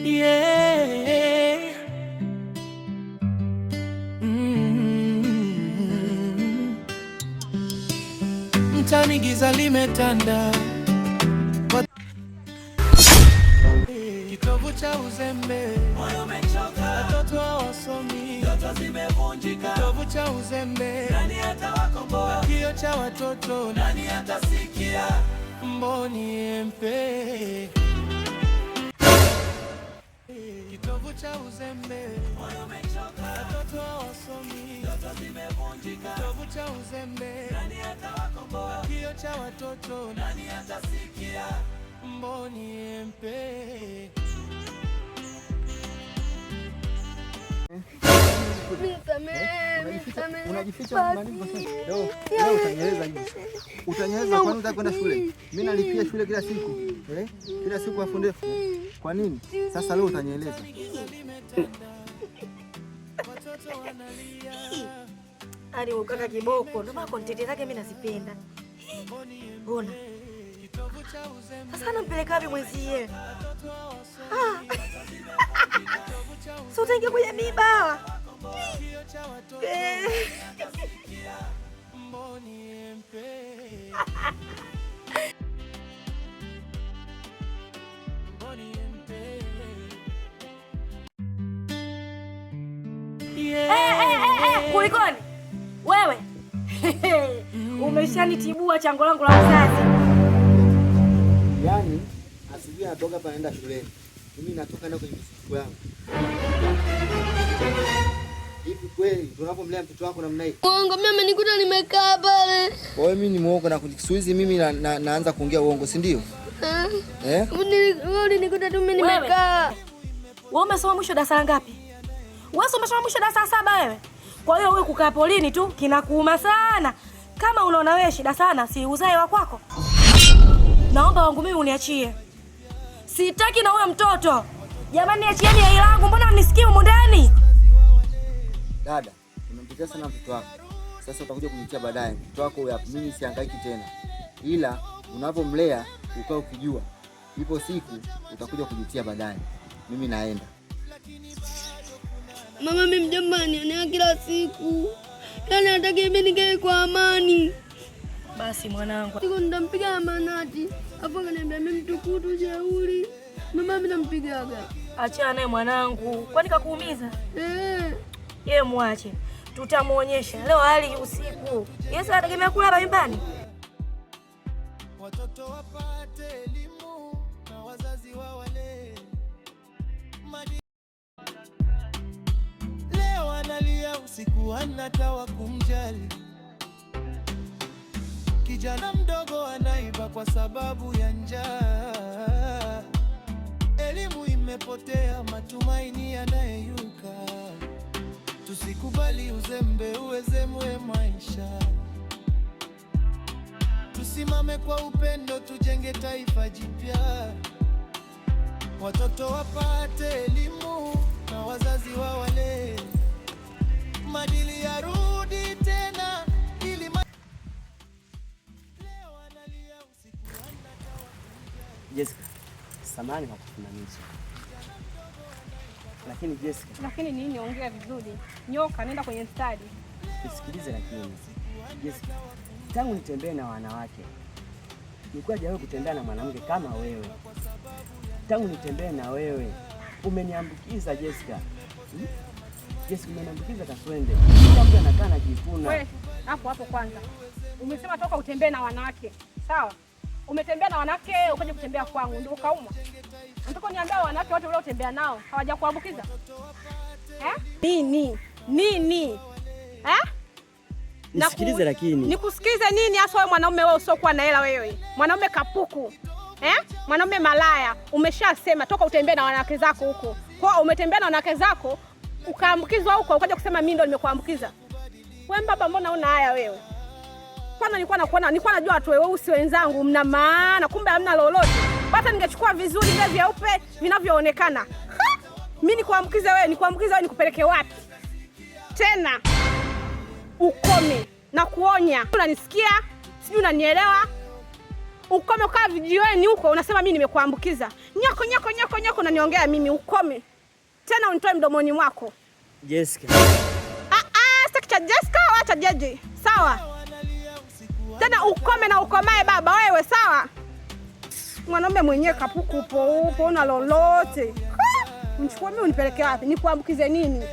Yeah. Mtaani giza limetanda, kitovu cha uzembe, moyo umechoka, watoto hawasomi, ndoto zimevunjika. Kitovu cha uzembe, nani atawakomboa? Kilio cha watoto, nani atasikia? Mboni mpe. Kitovu cha uzembe, moyo umechoka, watoto hawasomi, ndoto zimevunjika. Kitovu cha uzembe, nani atawakomboa? Kilio cha watoto, nani atasikia? Mboni mpe. Unajificha nani? Leo utanyeleza hivi. Utanyeleza kwani unataka kwenda shule? Mimi nalipia shule kila siku. Kila siku afu ndefu. Kwa nini? Sasa leo utanyeleza. Ali ukaka kiboko, ndio maana kontenti zake mimi nazipenda. Ona. Sasa nampeleka wapi mwenzie? So utaingia kwenye miba. Kulikoni? Wewe. Umeshanitibua chango langu la uzazi. Yaani, asubuhi natoka hapa naenda shuleni. Mimi natoka na kwenye siku yangu. Hivi kweli tunapomlea mtoto wako namna hii? Uongo, mimi amenikuta nimekaa pale. Wewe mimi ni muongo na kusuizi mimi naanza kuongea uongo, si ndio? Wewe nikuta tu mimi nimekaa. Wewe umesoma mwisho darasa ngapi? Wewe umesoma mwisho darasa 7 wewe. Kwa hiyo wewe kukaa polini tu kinakuuma sana. Kama unaona wewe shida sana, si uzae wa kwako. Naomba wangu mimi uniachie. Sitaki na wewe mtoto. Jamani niachieni yai langu, mbona mnisikii huko ndani? Dada, unamtetea sana mtoto wako. Sasa utakuja kunitia baadaye. Mtoto wako huyo hapo, mimi sihangaiki tena. Ila unapomlea ukao ukijua. Ipo siku utakuja kujitia baadaye. Mimi naenda. Mama mimi mjambani anea kila siku. Yaani hataki mimi nikae kwa amani. Basi mwanangu. Siku nitampiga amanati. Hapo kaniambia mimi mtukutu jeuri. Mama mimi nampigaga. Achana naye mwanangu. Kwani kakuumiza? Yeye muache. Tutamuonyesha. Leo hali usiku. Yesu anategemea kula hapa nyumbani. Watoto wapate elimu na wazazi wawale. Leo analia usiku anatawa kumjali. Kijana mdogo anaiba kwa sababu ya njaa. Elimu imepotea, matumaini yanayeyuka. Tusikubali uzembe uwezemwe maisha. Tusimame kwa upendo, tujenge taifa jipya. Watoto wapate elimu na wazazi wawale. Maadili yarudi tena ili leo analia usiku anatawa. Jessica, samahani kwa kukusimamisha. Lakini Jessica, lakini nini? Ongea vizuri. Nyoka nenda kwenye mstari. Nisikilize lakini. Jessica, tangu nitembee na wanawake, nilikuwa hajawahi kutembea na mwanamke kama wewe. Tangu nitembee na wewe, umeniambukiza Jessica. Jessica, umeniambukiza kaswende. Kila mtu anakaa na jifuna. Wewe, hapo kwanza. Umesema toka utembee na wanawake. Sawa? Umetembea na wanawake, ukaje kutembea kwangu, ndio ukaumwa. Nataka niambie wanawake wote wale utembea nao, hawajakuambukiza? Nini? Nisikilize lakini. Nikusikize nini hasa wewe mwanaume wewe usiokuwa na hela wewe? Mwanaume kapuku. Mwanaume malaya. Umeshasema toka utembee na wanawake zako huko. Kwa umetembea na wanawake zako, ukaambukizwa huko, ukaja kusema mimi ndo nimekuambukiza. Wewe baba, mbona una haya wewe? Kwanza nilikuwa najua watu weusi wenzangu mna maana, kumbe hamna lolote. Hata ningechukua vizuri vile vyeupe vinavyoonekana. Mimi nikuambukize wewe, nikupeleke wapi? Tena ukome na kuonya. Unanisikia? Sijui unanielewa? ukome ukaa vijiweni huko unasema mimi nimekuambukiza. Nyoko unaniongea mimi, ukome. Tena unitoe mdomoni mwako. Jessica. Sitaki cha Jessica wala cha Jeje. Sawa? Tena ukome na ukomae baba wewe, sawa? Mwanaume mwenyewe kapuku upo una lolote. Mchukue mimi unipeleke wapi? Nikuambukize nini?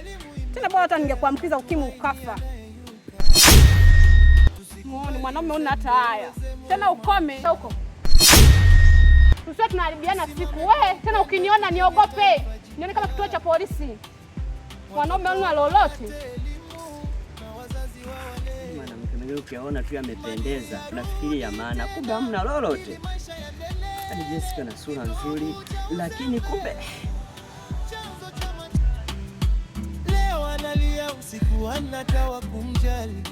Tena bora hata ningekuambukiza ukimwi ukafa. Muone mwanaume una hata haya. Tena ukome huko. Tusio tunaharibiana siku. Wewe tena ukiniona niogope. Nione kama kituo cha polisi. Mwanaume una lolote. Mwanamke mwenyewe ukiona tu amependeza, unafikiri ya maana, kumbe hamna lolote. Yaani Jessica na sura nzuri, lakini kumbe leo analia usiku anatawa kumjali.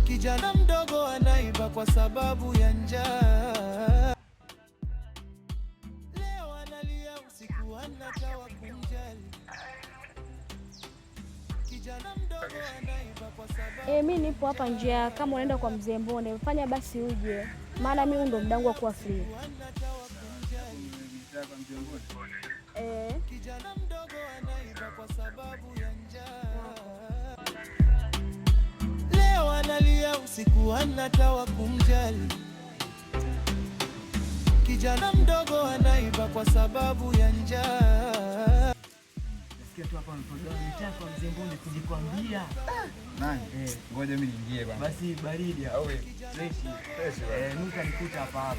Kijana mdogo anaiba kwa sababu ya njaa. Leo analia usiku anatawa kumjali. Kijana mdogo anaiba kwa sababu mimi nipo hapa njia, kama unaenda kwa Mzee Mbone fanya basi uje, maana mimi ndo mdangu wa kuwa free. Kijana mdogo anaiba kwa sababu ya njaa. Leo analia usiku anatawa kumjali. Kijana mdogo anaiba kwa sababu ya njaa. nasikia tu hapa nitaka kwa Mzee Mbone kujikwambia. Nani? Ngoja mimi niingie bwana. Basi baridi au fresh. Nikanikuta hapa.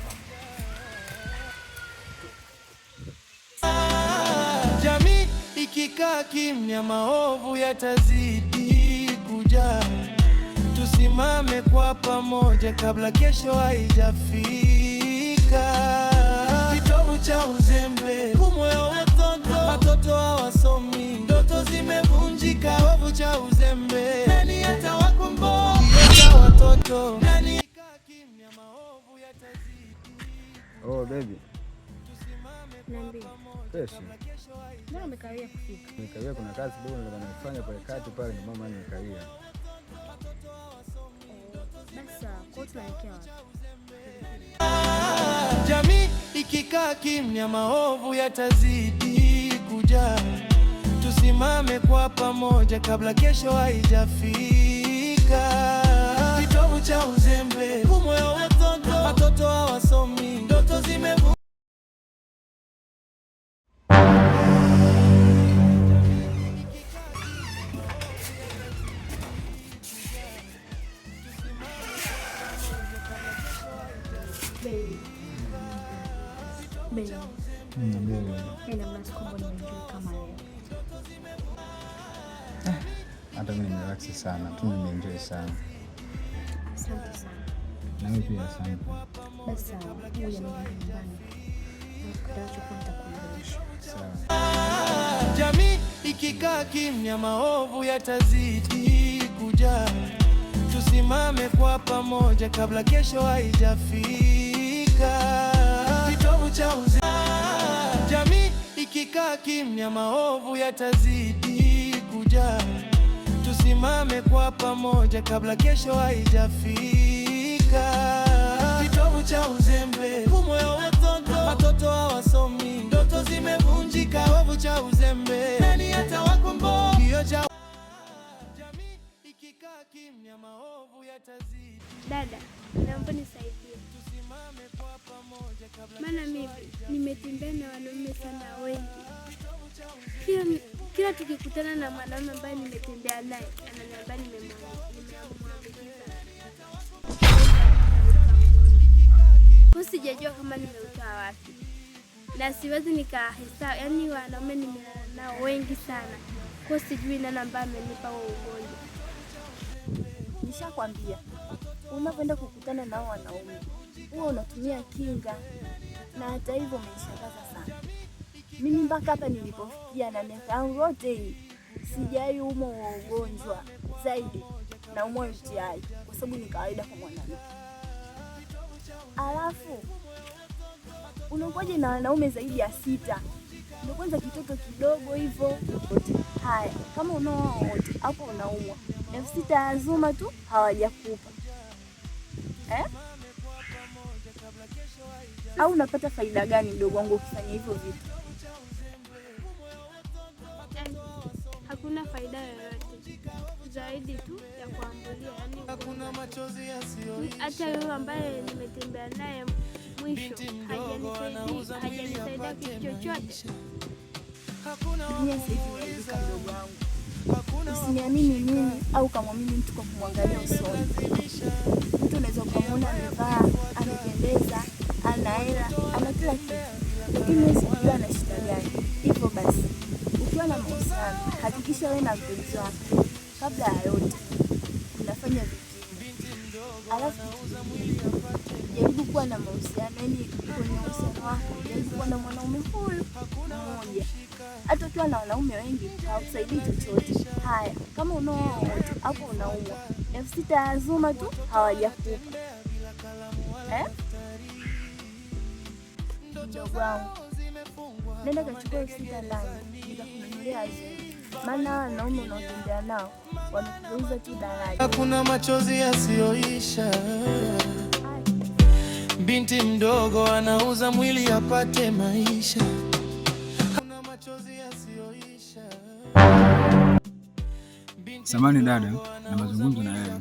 Jamii ikikaa kimya, maovu yatazidi kujaa. Tusimame kwa pamoja kabla kesho haijafika. Kitovu cha uzembe, moyo watoto hawasomi, ndoto zimevunjika. Kitovu cha uzembe, nani atawakomboa watoto? Nani ikikaa kimya, maovu yatazidi. Oh baby. Niambie. Fresh. Mbona umekawia kufika? Nimekawia, kuna kazi kidogo nilikuwa nafanya pale kati pale, ndio mama nimekawia. Basi kwa tunaelekea wapi? Jamii ikikaa kimya, maovu yatazidi kujaa. Tusimame kwa pamoja kabla kesho haijafika. Kitovu cha uzembe, moyo watoto hawasomi, ndoto zimevunjika. Hata mimi nimelax sana, tu nimeenjoy sana. Asante sana. Na mimi pia asante. Basi sawa, ngoja niende nyumbani. Nitachokuwa nitakuongelesha. Sawa. Jamii ikikaa kimya, maovu yatazidi kujaa. Tusimame kwa pamoja kabla kesho haijafika. Kitovu cha uzembe. Jamii ikikaa kimya, maovu yatazidi kujaa. Tusimame kwa pamoja kabla kesho haijafika. Kitovu cha uzembe, moyo watoto hawasomi, ndoto zimevunjika. Kitovu cha uzembe, nani atawakomboa? Jamii ikikaa kimya, maovu yatazidi. Dada, naomba nisaidie. Tusimame kwa pamoja kabla Maana mimi nimetembea na wanaume sana wengi. Kila tukikutana na mwanaume ambaye nimetembea naye ananiambia nimemwambukiza. Kwa sijajua kama nimeutoa wapi. Na siwezi nikahesabu, yaani wanaume nimeona nao wengi sana. Kwa sijui nani ambaye amenipa huo ugonjwa. Nishakwambia unapoenda kukutana na wanaume huwa unatumia kinga, na hata hivyo umenishangaza sana. Mimi mpaka hapa nilipofikia na miaka yangu yote hii sijai umwa wa ugonjwa zaidi na umwa UTI, kwa sababu ni kawaida kwa mwanamke. Alafu unakuja na wanaume zaidi ya 6, ndio kwanza kitoto kidogo hivyo. Haya, kama unao wote hapo unaumwa 6,000 azuma tu hawajakupa Au unapata faida gani mdogo wangu ukifanya hivyo vitu? Hakuna faida yoyote zaidi tu ya kuambulia. Hakuna machozi yasiyo. Hata yule ambaye nimetembea naye mwisho hajanisaidia kitu chochote. Dunia sasa imebadilika mdogo wangu. Usiniamini mimi au kamwamini mtu kwa kumwangalia usoni. Mtu unaweza kumwona amevaa, amependeza, ana hela, ana kila kitu, lakini wewe sijui ana shida gani. Hivyo basi, ukiwa na mahusiano, hakikisha wewe na mpenzi wako kabla ya yote unafanya vipimo. Alafu jaribu kuwa na mahusiano, yaani kwenye mahusiano wako jaribu kuwa na mwanaume huyu mmoja. Hata ukiwa na wanaume wengi hawakusaidii chochote. Haya, kama unaoa wote hapo unaumwa 6,000 ya Zuma tu hawajakupa. Mdogo wangu, nenda kachukua 6,000 ndani nikakununulia Zuma. Maana wanaume unaotembea nao wanakugeuza tu daraja. Hakuna machozi yasiyoisha. Binti mdogo anauza mwili apate maisha. Hakuna machozi yasiyoisha. Samahani dada, na mazungumzo na wewe.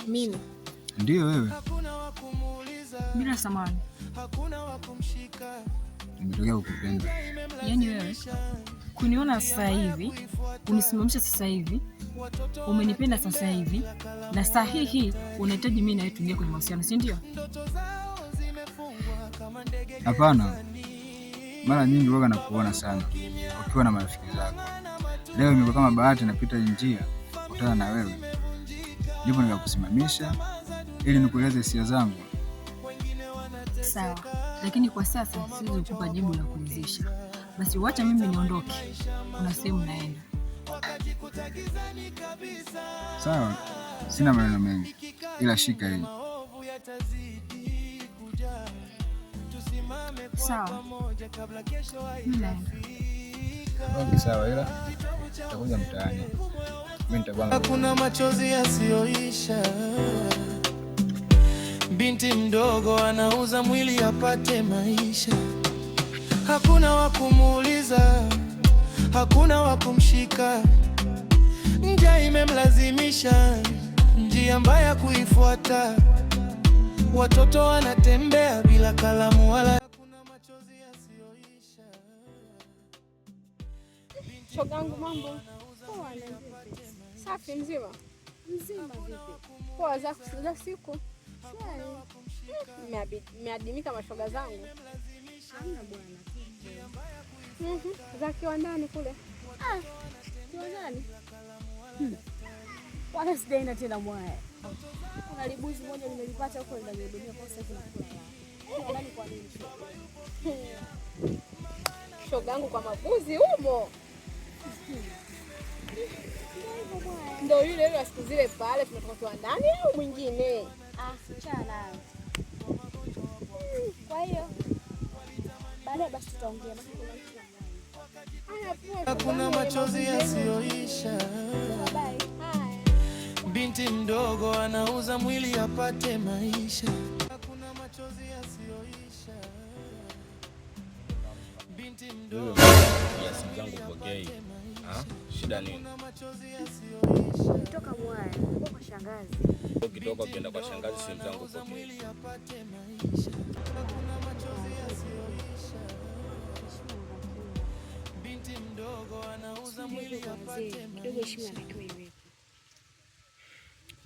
Mimi? Ndiyo wewe. Bila samahani. Nimetokea kukupenda. Yaani wewe kuniona sasa hivi, unisimamisha sasa hivi, umenipenda sasa hivi, na sahihi unahitaji mimi na wewe tuingie kwenye mahusiano, si ndio? Hapana. Mara nyingi huwa nakuona sana ukiwa na marafiki zako. Leo imekuwa kama bahati napita njia kukutana na wewe. Ndipo nikakusimamisha ili nikueleze hisia zangu. Sawa, lakini kwa sasa siwezi kukupa jibu la kuridhisha. Basi wacha mimi niondoke. Kuna sehemu naenda. Sawa, sina maneno mengi. Ila shika hili. Sawa. Naenda. Okay, sawa, ila nitakuja mtaani. Mimi nitakuwa. Hakuna machozi yasiyoisha. Binti mdogo anauza mwili apate maisha. Hakuna wa kumuuliza, hakuna wa kumshika. Njaa imemlazimisha njia mbaya kuifuata. Watoto wanatembea bila kalamu wala. Hakuna machozi yasiyoisha. Shogangu, mambo poa? Safi, mzima mzima. Vipi? Poa za siku? Mmeadimika mashoga zangu. Hamna bwana. Za kiwandani kule. Kiwandani? Wala sijaenda tena mwaya. Kuna libuzi moja nimelipata huko linanihudumia kwa sasa tunakula. Ndani kwa nini? Shogangu, kwa mabuzi humo. Ndio yule siku zile pale tumetoka kiwandani au mwingine? Chana. Kwa hiyo baadaye basi tutaongea. Hakuna machozi yasiyoisha. Binti mdogo anauza mwili apate maisha. Hakuna machozi yasiyoisha. Binti mdogo simu zangu pokei. Shida nini? Kutoka mwaya kwa shangazi. Ukitoka ukienda kwa shangazi simu zangu pokei. Hakuna machozi yasiyoisha. Binti mdogo anauza mwili apate maisha.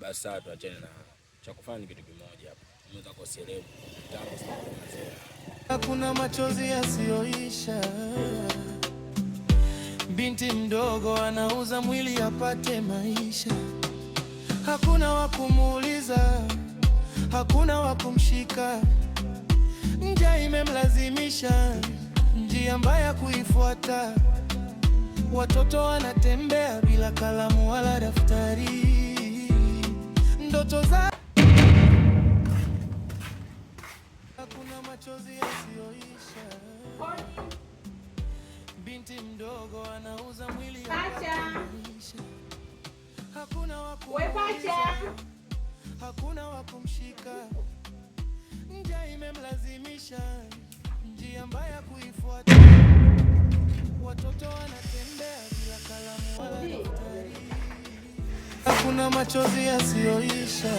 Basi sasa tuachane na cha kufanya kitu kimoja hapa. Unaweza kusielewa. Hakuna machozi yasiyoisha. Binti mdogo anauza mwili apate maisha. Hakuna wa kumuuliza, hakuna wa kumshika. Njaa imemlazimisha njia mbaya kuifuata. Watoto wanatembea bila kalamu wala daftari. Ndoto za hakuna machozi yasiyoisha. Binti mdogo anauza mwili apate maisha. Hakuna wa kumshika. imemlazimisha njia mbaya kuifuata. Watoto wanatembea bila kalamu wala daftari. Hakuna machozi yasiyoisha.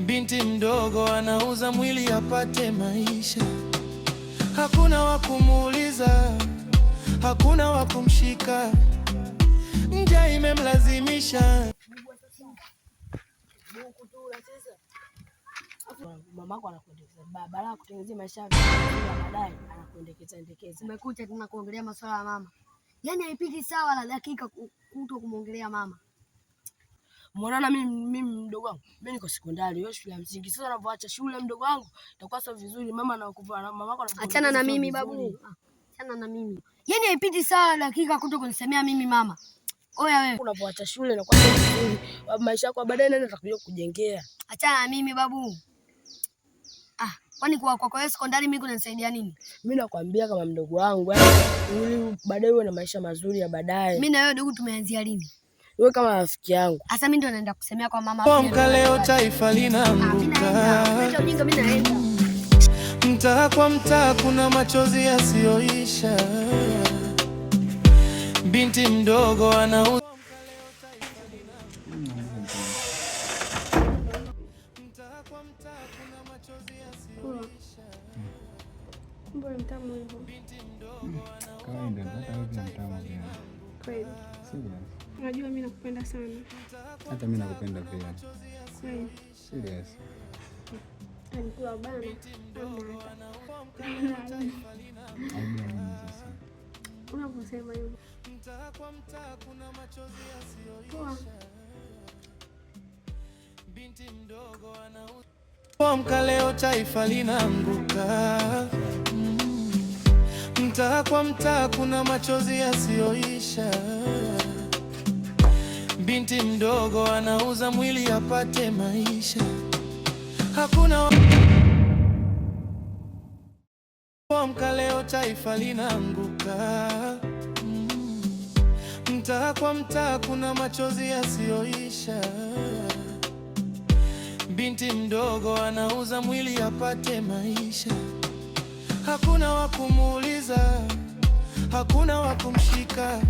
Binti mdogo anauza mwili apate maisha. Hakuna wa kumuuliza, hakuna wa kumshika. Njaa imemlazimisha. Mamako anakuendekeza barabara kutengenezea maisha yako baadaye, anakuendekeza. Umekuja tena kuongelea masuala ya mama. Yaani haipiki sawa la dakika kuto kumwongelea mama. Mwanana mimi mdogo wangu, mimi niko sekondari, wewe shule ya msingi. Sasa unapoacha shule mdogo wangu, itakuwa sio vizuri. Mama anakufa na mamako anakufa. Achana na mimi babu. Achana na mimi. Yaani haipiti sawa dakika kuto kunisemea mimi mama. Oya wewe, unapoacha shule na kwa sio vizuri. Maisha yako baadaye nani atakuja kujengea? Achana na mimi babu. Kwani kwa wewe sekondari mimi kunanisaidia nini? Mimi nakwambia kama mdogo wangu, ili baadaye uwe na maisha mazuri ya baadaye. Mimi na wewe ndugu tumeanzia lini? Wewe kama rafiki yangu. Sasa mimi ndo naenda kusemea kwa mama. Kwa leo taifa linaanguka. Mimi naenda. Mtaa kwa mtaa kuna machozi yasiyoisha. Binti mdogo anauza. Mbona mtamu hivyo? Kawaida hata wewe mtamu pia. Kweli. Serious. Unajua mimi nakupenda sana. Hata mimi nakupenda pia. Kweli. Serious. Alikuwa bana. Unaposema hivyo. Binti mdogo anauza. Kwa leo taifa linaanguka. Mtaa kwa mtaa kuna machozi yasiyoisha. Binti mdogo anauza mwili apate maisha. Hakuna kwa leo taifa linaanguka. Mtaa kwa mtaa kuna machozi yasiyoisha. Binti mdogo anauza mwili apate maisha. Hakuna wa kumuuliza, hakuna wa kumshika.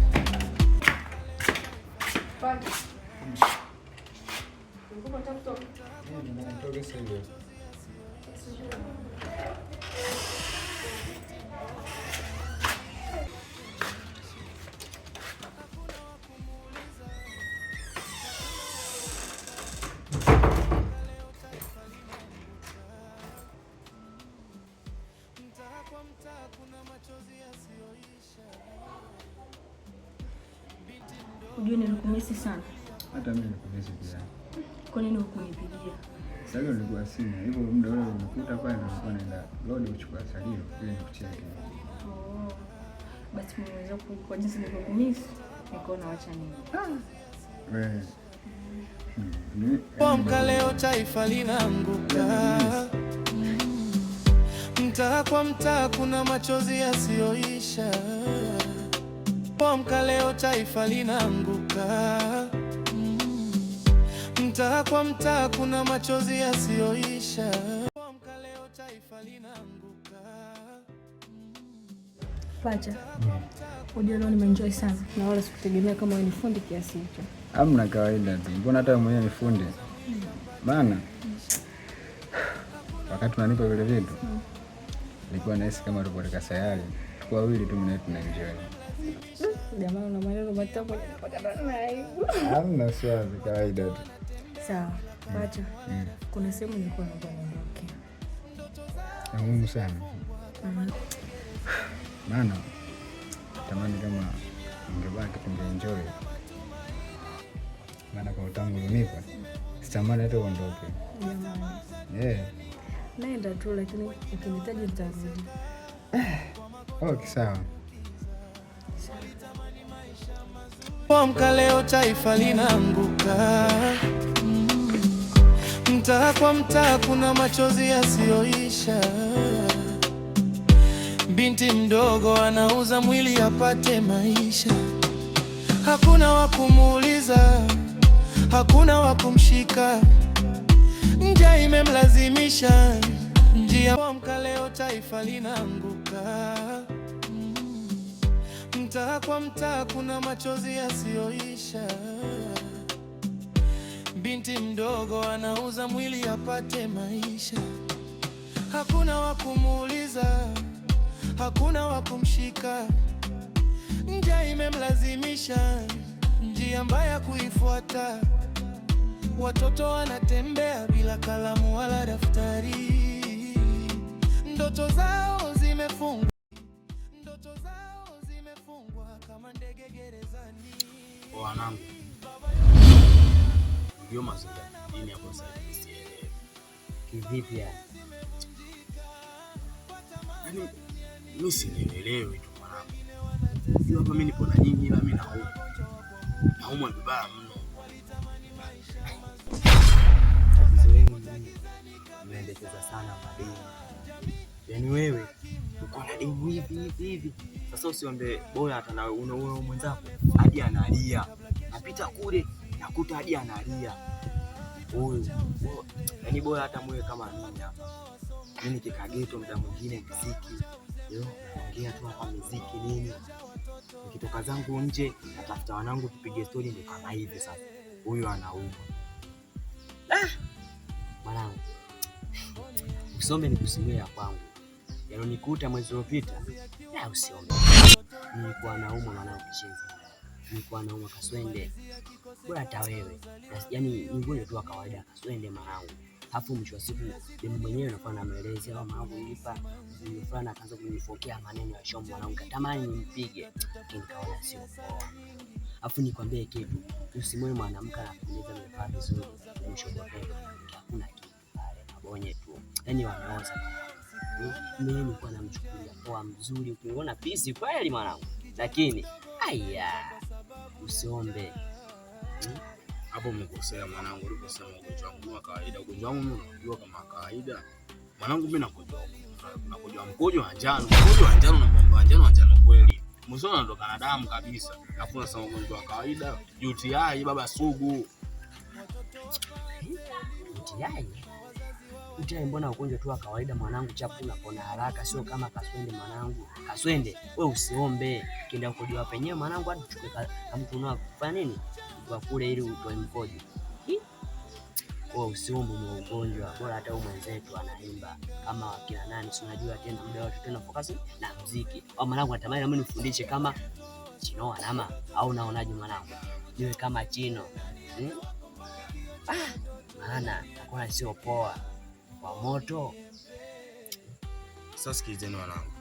Ujue nilikumisi sana. Hata mimi nilikumisi pia. Kwa nini hukunipigia? Sasa nilikuwa sina. Hivyo muda ule ulikuta pale nilikuwa naenda load kuchukua salio ili nikucheke. Oh. Basi mweza kwa jinsi nilivyokumisi, nikaona acha nini. Wewe. Kwa leo taifa linaanguka. Mtaa kwa mtaa kuna machozi yasiyoisha. Kwa leo taifa linaanguka. Mtaa kwa mtaa kuna machozi yasiyoisha. Kwa leo taifa linaanguka. Pacha. Unajua leo nimeenjoy sana na wala sikutegemea kama wewe ni fundi kiasi hicho. Hamna, kawaida tu. Mbona hata mwenyewe ni fundi? Maana wakati unanipa vile vitu nilikuwa nahisi kama tupo katika sayari. Tuko wawili tu mna tunaenjoy. Jamaa una maneno matamu mpaka na aibu. Hamna, swali kawaida tu. Sawa. Pacha. Kuna sehemu nilikuwa naomba niondoke. Ni muhimu sana. Maana tamani kama ungebaki tungeenjoy. Maana kwa utangu ulinipa sitamani hata uondoke. Jamani. Naenda tu lakini ukinihitaji nitarudi. Okay, sawa. Kwa leo taifa linaanguka. Mtaa kwa mtaa kuna machozi yasiyoisha. Binti mdogo anauza mwili apate maisha. Hakuna wa kumuuliza, hakuna wa kumshika. Njaa imemlazimisha njia, amka leo taifa linaanguka. Mtaa kwa mtaa kuna machozi yasiyoisha. Binti mdogo anauza mwili apate maisha. Hakuna wa kumuuliza, hakuna wa kumshika. Njaa imemlazimisha njia mbaya kuifuata. Watoto wanatembea bila kalamu wala daftari. Ndoto zao zimefungwa, ndoto zao zimefungwa kama ndege gerezani. Wanangu, ndio mazingira dini hapo sasa sielewi. Kivipi yani? Yaani mimi sielewi tu mwanangu. Sio hapa mimi nipo na nyinyi ila mimi naumwa vibaya mno. Unaendekeza sana madeni. Yaani wewe uko na deni hivi. Sasa usiombe bora hata na unaona mwenzako hadi analia. Napita kule nakuta hadi analia. Huyu yaani bora hata mwe kama mimi hapa. Mimi kikageto muda mwingine muziki. Naongea tu hapa muziki nini. Nikitoka zangu nje natafuta wanangu tupige story ndio kama hivi sasa. Huyu anauma. Mwanangu. Usombe nikusimulie ya kwangu. Yanonikuta mwezi uliopita. Usiombe. Nilikuwa naumwa mwanangu kishenzi. Nilikuwa naumwa kaswende. Bora hata wewe. Yaani ni ugonjwa tu wa kawaida kaswende mwanangu. Hapo mwisho wa siku mimi mwenyewe nakuwa namuelezea au mwanangu nilipa fulani akaanza kunifokea maneno ya shombo mwanangu katamani nimpige. Lakini kaona sio poa. Afu nikwambie kitu. Usimwone mwanamke anakuuliza nimevaa vizuri. Mwisho wa siku hakuna kitu pale mabonye tu. Yaani wanaoza. Mimi nilikuwa namchukulia poa mzuri ukiona pisi kweli mwanangu. Lakini usiombe. Hapo umekosea mwanangu, uliposema ugonjwa wangu wa kawaida. Ugonjwa wangu unajua kama kawaida. Mwanangu mimi nakojoa mkojo wa njano. Mkojo wa njano na mambo ya njano kweli. Msona ndo na damu kabisa. Alafu unasema ugonjwa wa kawaida. UTI baba sugu. UTI mbona ugonjwa tu wa kawaida mwanangu, chapu unapona haraka sio kama kaswende mwanangu. Kaswende wewe usiombe. Kienda kukojoa penyewe mwanangu hadi uchukue kama mtu unafanya nini? Kwa kule ili utoe mkojo. Wewe usiombe ugonjwa. Bora hata mwenzetu anaimba kama kina nani si unajua tena muda wote tena focus na muziki. Au mwanangu natamani na mimi nifundishe kama Chino Wanama au naonaje mwanangu? Niwe kama Chino. Maana nakuwa sio poa. Kwa moto. Sasa sikizeni wanangu.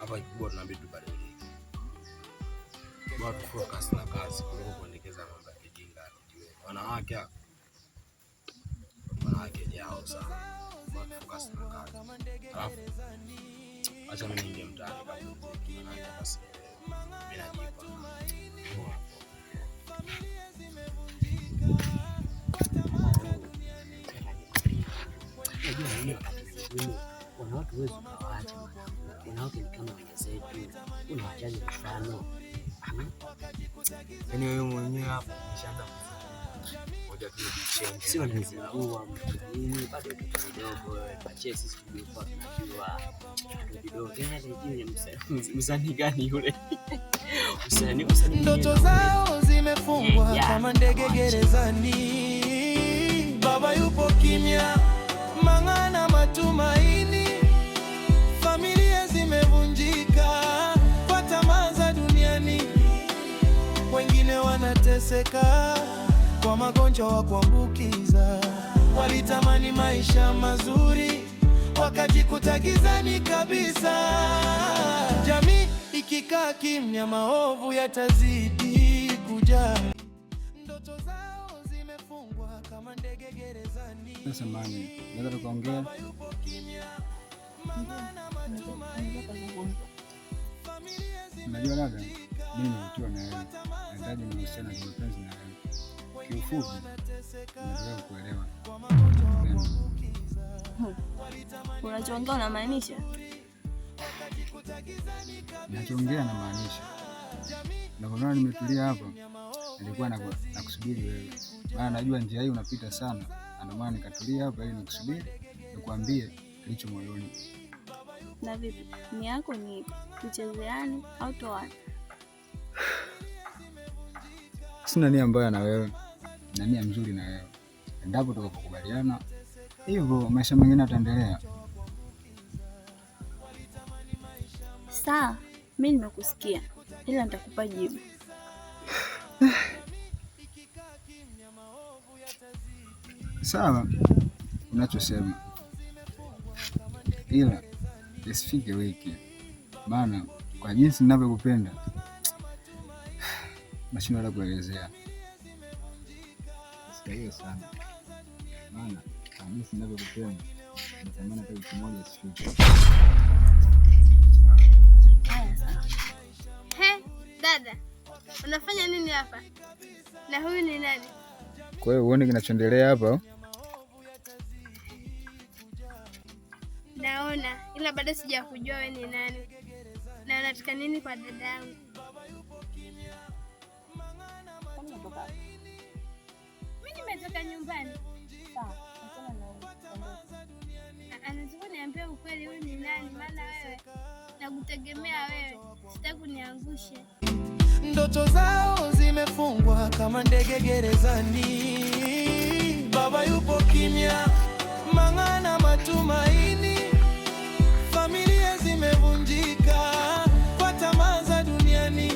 Hapa kikubwa tunabidi tubadilike. Bora focus na kazi kuliko kuendekeza mambo ya kijinga. Wanawake yao sana. Bora focus na kazi. Alafu acha mimi niingie mtaani kama wanawake basi. Bila jipa. Kuna watu wewe ukawaacha mwanangu. Kuna watu ni kama wenzetu. Kuna wachaji mfano. Yaani wewe mwenyewe hapo umeshaanza moja tu change. Sio nizingua mimi bado kitu kidogo wewe. Pachie sisi tulikuwa tunajua kitu kidogo. Yaani msanii gani yule? Msanii ndoto zao zimefungwa kama ndege gerezani. Baba yupo kimya, mang'ana matumaini. Familia zimevunjika kwa tamaa za duniani. Wengine wanateseka kwa magonjwa wa kuambukiza. Walitamani maisha mazuri wakajikuta gizani kabisa. Jamii ikikaa kimya maovu yatazidi kujaa. Ndoto zao zimefungwa kama ndege gerezani. Sasa mami, naweza tukaongea? Unajua dada, mimi nimetiwa na wewe. Nahitaji mahusiano ya kimapenzi na wewe. Kiufupi, nataka kuelewa. Unachoongea unamaanisha? Nachoongea namaanisha. Na kwa maana nimetulia hapa, nilikuwa nakusubiri wewe. Maana najua njia hii unapita sana. Ndio maana nikatulia hapa ili nikusubiri nikwambie kilicho moyoni. Na vipi? Ni yako ni tuchezeane au toane? Sina nia mbaya na wewe, na nia nzuri na wewe. Endapo tukakubaliana hivyo, maisha mengine yataendelea. Sawa, mimi nimekusikia, ila nitakupa jibu. Sawa unachosema, ila isifike wiki, maana kwa jinsi ninavyokupenda nashindwa hata kuelezea. Sikahiyo sana, maana kwa jinsi ninavyokupenda natamani hata wiki moja isifike. He, dada, unafanya nini hapa? Na huyu ni nani? Kwa hiyo uone kinachoendelea hapa? Naona, ila bado sijakujua wewe ni nani. Na unataka nini kwa dada yangu? Mimi nimetoka nyumbani. Sawa, achana na wewe. Anataka niambie ukweli, huyu ni nani? Maana wewe nakutegemea wewe. Sitaki kuniangushe. Ndoto zao zimefungwa kama ndege gerezani. Baba yupo kimya, mang'ana matumaini. Familia zimevunjika kwa tamaa za duniani.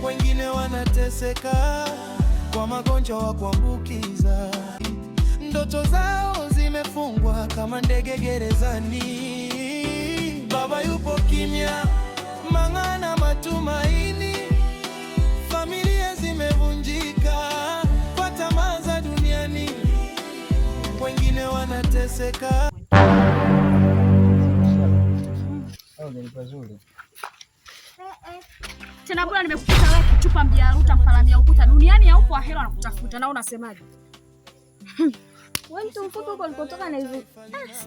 Wengine wanateseka kwa magonjwa ya kuambukiza. Ndoto zao zimefungwa kama ndege gerezani. Baba yupo kimya, mang'ana matumaini. Familia zimevunjika kwa tamaa za duniani. Wengine wanateseka. Tena bora nimekukuta wewe kichupa mjaruta mpalamia ukuta duniani ya upo ahera anakutafuta na unasemaje? Wewe mtu mfuko uko ulikotoka na hizo.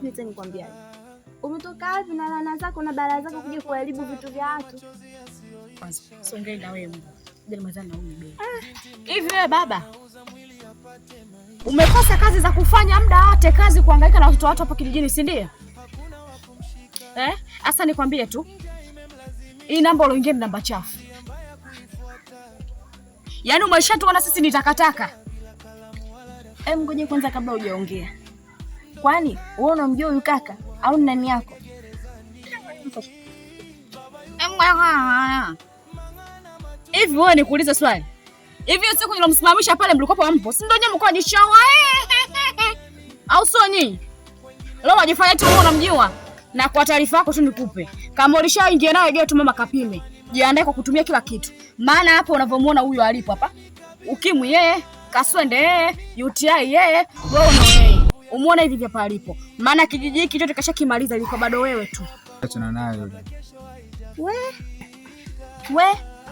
Sijui nikwambiaje. Umetoka wapi na laana zako na balaa zako kuja kuharibu vitu vya watu? Kwanza songei na wewe Mungu. Ndio mazana na huyu bei. Hivi wewe baba, umekosa kazi za kufanya muda wote, kazi kuhangaika na watoto hapo kijijini, si ndio? Asa nikwambie tu. Hii namba uloingia ni namba chafu. Yaani umeshatuona sisi ni takataka. Ngoja kwanza kabla hujaongea. Kwani wewe unamjua huyu kaka au ni nani yako? Hivi wewe nikuulize swali. Hivi siku nilomsimamisha pale mlikopo mpo, si ndio nyinyi mko jishawa? Au sio nyinyi? Leo wajifanya tu unamjua. Na kwa taarifa yako tu nikupe. Kama ulishaingia nayo je tu mama kapime. Jiandae kwa kutumia kila kitu. Maana hapo unavomuona huyu alipo hapa. Ukimwi yeye, kaswende yeye, UTI yeye, wewe na yeye. Umuona hivi hapa alipo. Maana kijiji hiki chote kashakimaliza, liko bado wewe tu. Achana naye yule. We,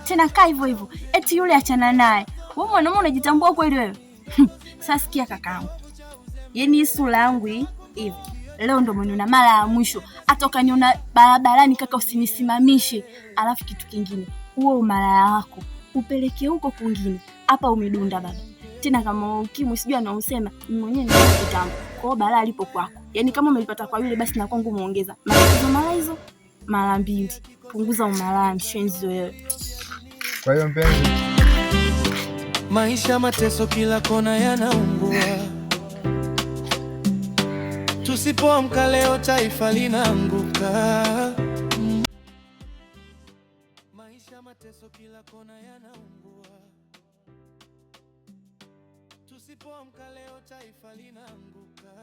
tena kaa hivyo hivyo. Eti yule achana naye. Wewe mwanaume unajitambua kweli wewe? Sasa sikia kakaangu. Yaani sura yangu hii hivi. Leo ndo mwenye mara ya mwisho. Hata ukaniona barabarani kaka usinisimamishe. Alafu kitu kingine, huo umalaya wako upeleke huko kwingine. Hapa umedunda baba. Tena kama ukimwi sijui anausema, mimi mwenyewe ndio kitambo. Kwa hiyo balaa lipo kwako. Yaani kama umelipata kwa yule basi na kwangu muongeza. Mara hizo mara 2. Punguza umalaya mshenzi wewe. Kwa hiyo mpenzi, maisha mateso kila kona yanaungua. Tusipoamka leo taifa linaanguka. Maisha mateso kila kona yanaungua. Tusipoamka leo taifa linaanguka.